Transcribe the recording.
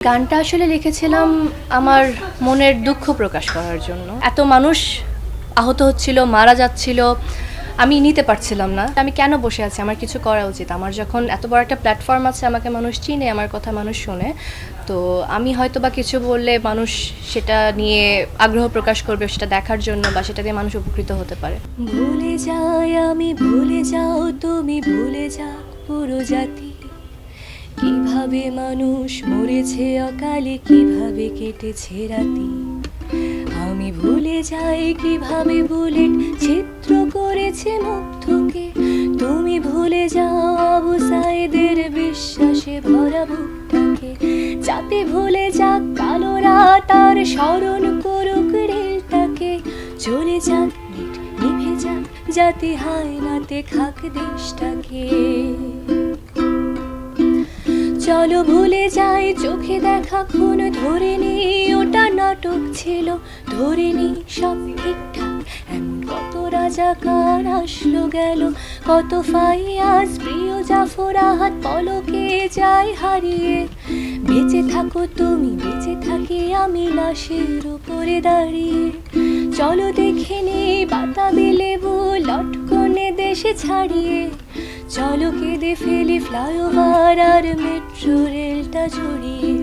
গানটা আসলে লিখেছিলাম আমার মনের দুঃখ প্রকাশ করার জন্য। এত মানুষ আহত হচ্ছিল, মারা যাচ্ছিল, আমি নিতে পারছিলাম না। আমি কেন বসে আছি, আমার কিছু করা উচিত। আমার যখন এত বড় একটা প্ল্যাটফর্ম আছে, আমাকে মানুষ চিনে, আমার কথা মানুষ শোনে, তো আমি হয়তো বা কিছু বললে মানুষ সেটা নিয়ে আগ্রহ প্রকাশ করবে, সেটা দেখার জন্য, বা সেটা দিয়ে মানুষ উপকৃত হতে পারে। ভুলে যাই আমি, ভুলে যাও তুমি, ভুলে যাও পুরো জাতি, কিভাবে মানুষ মরেছে অকালে, কিভাবে কেটেছে রাতি। আমি ভুলে যাই কিভাবে বুলেট ছিদ্র করেছে মুগ্ধকে, তুমি ভুলে যাও আবু সাইদের বিশ্বাসে ভরা বুকটাকে। যাতে ভুলে যাক কালো রাত আর স্মরণ করুক রেলটাকে, চলে যাক নেট নিভে যাক, যাতে হায় নাতে খাক দেশটাকে। চলো ভুলে যাই চোখে দেখা খুন, ধরে নি ওটা নাটক ছিল, ধরে নি সব ঠিকঠাক। এমন কত রাজাকার আসলো গেল, কত ফাইয়াজ প্রিয় জাফর আহাত পলকে যায় হারিয়ে। বেঁচে থাকো তুমি, বেঁচে থাকি আমি লাশের উপরে দাঁড়িয়ে। চলো দেখে নি বাতাবি লেবু লটকনে দেশে ছাড়িয়ে। চলো কেঁদে ফেলি ফ্লাইওভার আর মেট্রো রেলটা জড়িয়ে।